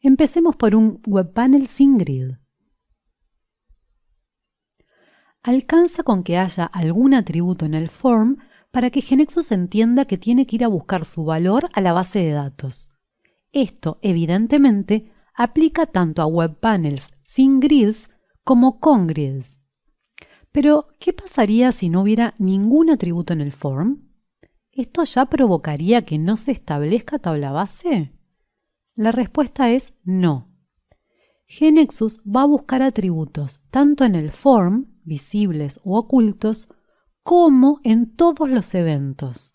Empecemos por un webpanel sin grid. Alcanza con que haya algún atributo en el form para que GeneXus entienda que tiene que ir a buscar su valor a la base de datos. Esto, evidentemente, aplica tanto a webpanels sin grids como con grids. Pero, ¿qué pasaría si no hubiera ningún atributo en el form? ¿Esto ya provocaría que no se establezca tabla base? La respuesta es no. GeneXus va a buscar atributos tanto en el form, visibles u ocultos, como en todos los eventos.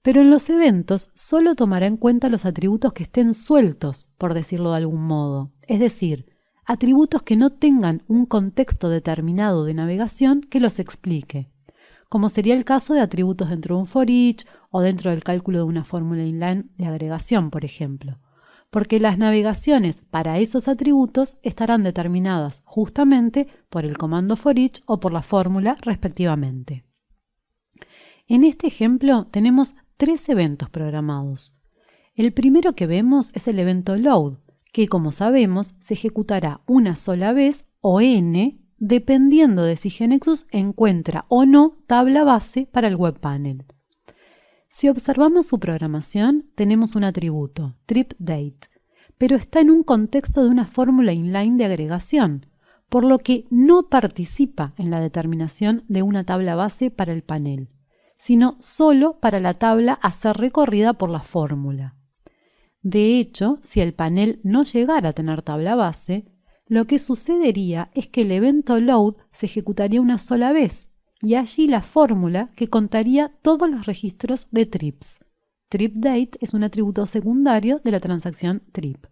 Pero en los eventos solo tomará en cuenta los atributos que estén sueltos, por decirlo de algún modo, es decir, atributos que no tengan un contexto determinado de navegación que los explique, como sería el caso de atributos dentro de un for each o dentro del cálculo de una fórmula inline de agregación, por ejemplo, porque las navegaciones para esos atributos estarán determinadas justamente por el comando for each o por la fórmula respectivamente. En este ejemplo tenemos 3 eventos programados. El primero que vemos es el evento load, que como sabemos se ejecutará una sola vez o n, dependiendo de si GeneXus encuentra o no tabla base para el webpanel. Si observamos su programación, tenemos un atributo, tripDate, pero está en un contexto de una fórmula inline de agregación, por lo que no participa en la determinación de una tabla base para el panel, sino solo para la tabla a ser recorrida por la fórmula. De hecho, si el panel no llegara a tener tabla base, lo que sucedería es que el evento load se ejecutaría una sola vez, y allí la fórmula que contaría todos los registros de trips. TripDate es un atributo secundario de la transacción trip.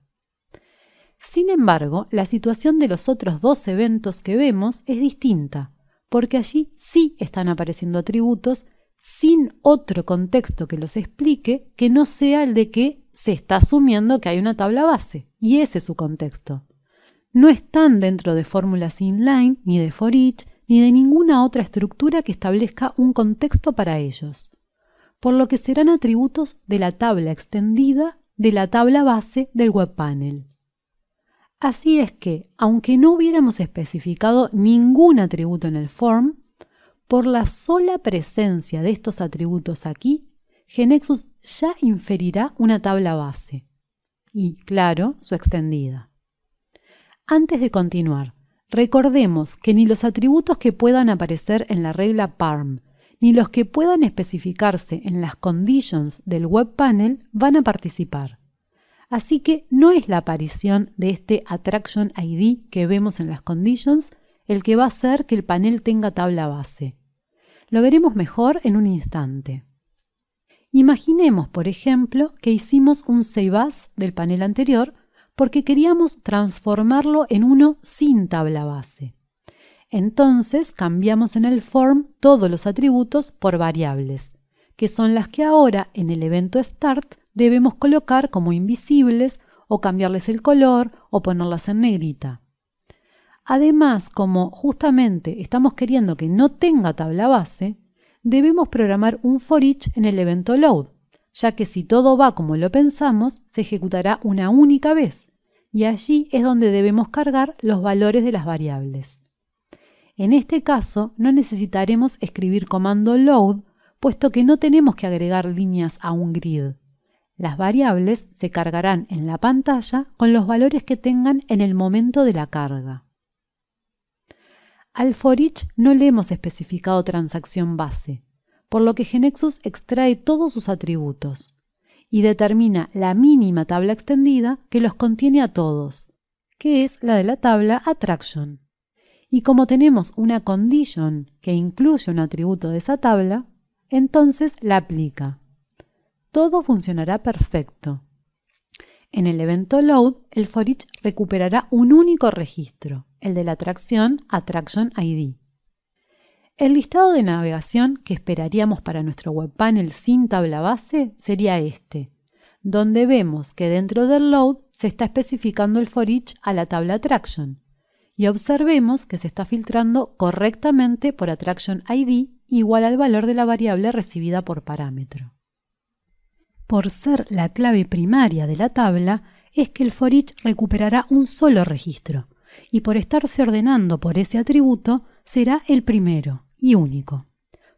Sin embargo, la situación de los otros 2 eventos que vemos es distinta, porque allí sí están apareciendo atributos sin otro contexto que los explique que no sea el de que se está asumiendo que hay una tabla base, y ese es su contexto. No están dentro de fórmulas inline, ni de for each, ni de ninguna otra estructura que establezca un contexto para ellos, por lo que serán atributos de la tabla extendida de la tabla base del webpanel. Así es que, aunque no hubiéramos especificado ningún atributo en el form, por la sola presencia de estos atributos aquí, GeneXus ya inferirá una tabla base y, claro, su extendida. Antes de continuar, recordemos que ni los atributos que puedan aparecer en la regla parm, ni los que puedan especificarse en las conditions del webpanel van a participar. Así que no es la aparición de este attraction ID que vemos en las conditions el que va a hacer que el panel tenga tabla base. Lo veremos mejor en un instante. Imaginemos, por ejemplo, que hicimos un save as del panel anterior porque queríamos transformarlo en uno sin tabla base. Entonces cambiamos en el form todos los atributos por variables, que son las que ahora en el evento start debemos colocar como invisibles o cambiarles el color o ponerlas en negrita. Además, como justamente estamos queriendo que no tenga tabla base, debemos programar un for each en el evento load, ya que si todo va como lo pensamos, se ejecutará una única vez, y allí es donde debemos cargar los valores de las variables. En este caso, no necesitaremos escribir comando load, puesto que no tenemos que agregar líneas a un grid. Las variables se cargarán en la pantalla con los valores que tengan en el momento de la carga. Al for each no le hemos especificado transacción base, por lo que GeneXus extrae todos sus atributos y determina la mínima tabla extendida que los contiene a todos, que es la de la tabla attraction. Y como tenemos una condition que incluye un atributo de esa tabla, entonces la aplica. Todo funcionará perfecto. En el evento load, el for each recuperará un único registro, el de la atracción attraction ID. El listado de navegación que esperaríamos para nuestro webpanel sin tabla base sería este, donde vemos que dentro del load se está especificando el for each a la tabla attraction, y observemos que se está filtrando correctamente por attraction ID igual al valor de la variable recibida por parámetro. Por ser la clave primaria de la tabla, es que el for each recuperará un solo registro y por estarse ordenando por ese atributo será el primero y único.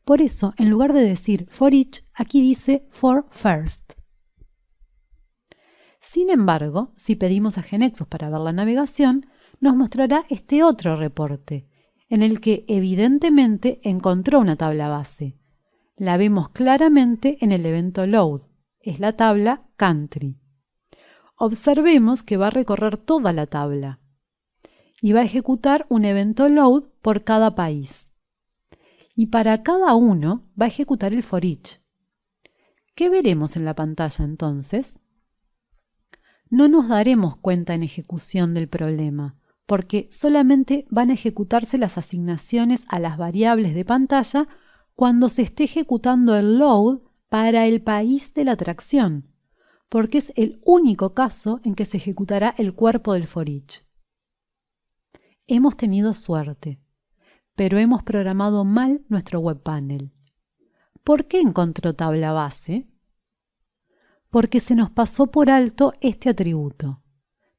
Por eso, en lugar de decir for each, aquí dice for first. Sin embargo, si pedimos a GeneXus para ver la navegación, nos mostrará este otro reporte, en el que evidentemente encontró una tabla base. La vemos claramente en el evento load, es la tabla country. Observemos que va a recorrer toda la tabla y va a ejecutar un evento load por cada país. Y para cada uno va a ejecutar el for each. ¿Qué veremos en la pantalla entonces? No nos daremos cuenta en ejecución del problema, porque solamente van a ejecutarse las asignaciones a las variables de pantalla cuando se esté ejecutando el load para el país de la atracción, porque es el único caso en que se ejecutará el cuerpo del for each. Hemos tenido suerte, pero hemos programado mal nuestro web panel. ¿Por qué encontró tabla base? Porque se nos pasó por alto este atributo.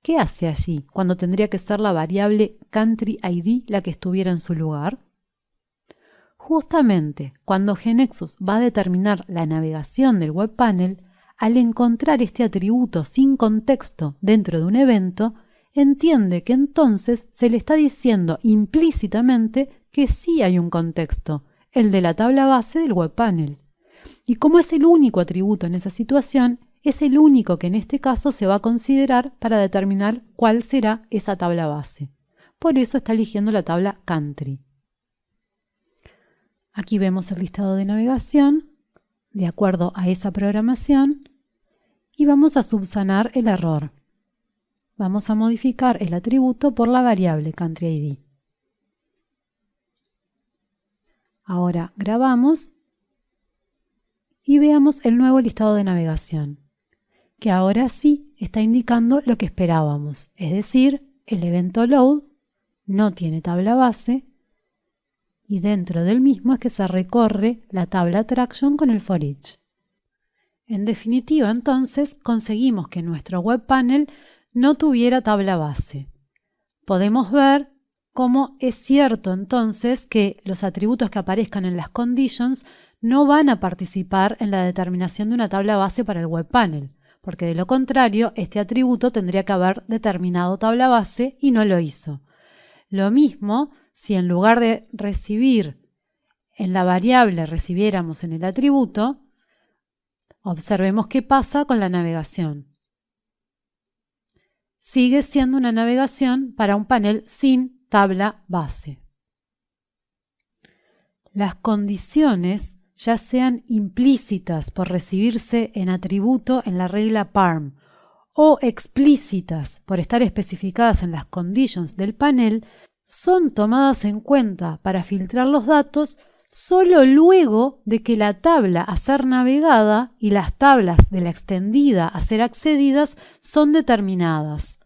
¿Qué hace allí cuando tendría que ser la variable country ID la que estuviera en su lugar? Justamente cuando GeneXus va a determinar la navegación del web panel, al encontrar este atributo sin contexto dentro de un evento, entiende que entonces se le está diciendo implícitamente que sí hay un contexto, el de la tabla base del web panel. Y como es el único atributo en esa situación, es el único que en este caso se va a considerar para determinar cuál será esa tabla base. Por eso está eligiendo la tabla country. Aquí vemos el listado de navegación de acuerdo a esa programación y vamos a subsanar el error. Vamos a modificar el atributo por la variable country ID. Ahora grabamos y veamos el nuevo listado de navegación, que ahora sí está indicando lo que esperábamos, es decir, el evento load no tiene tabla base y dentro del mismo es que se recorre la tabla attraction con el for each. En definitiva, entonces, conseguimos que nuestro web panel no tuviera tabla base. Podemos ver cómo es cierto entonces que los atributos que aparezcan en las conditions no van a participar en la determinación de una tabla base para el web panel, porque de lo contrario, este atributo tendría que haber determinado tabla base y no lo hizo. Lo mismo si en lugar de recibir en la variable recibiéramos en el atributo, observemos qué pasa con la navegación. Sigue siendo una navegación para un panel sin tabla base. Las condiciones, ya sean implícitas por recibirse en atributo en la regla PARM o explícitas por estar especificadas en las conditions del panel, son tomadas en cuenta para filtrar los datos solo luego de que la tabla a ser navegada y las tablas de la extendida a ser accedidas son determinadas.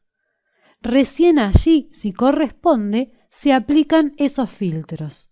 Recién allí, si corresponde, se aplican esos filtros.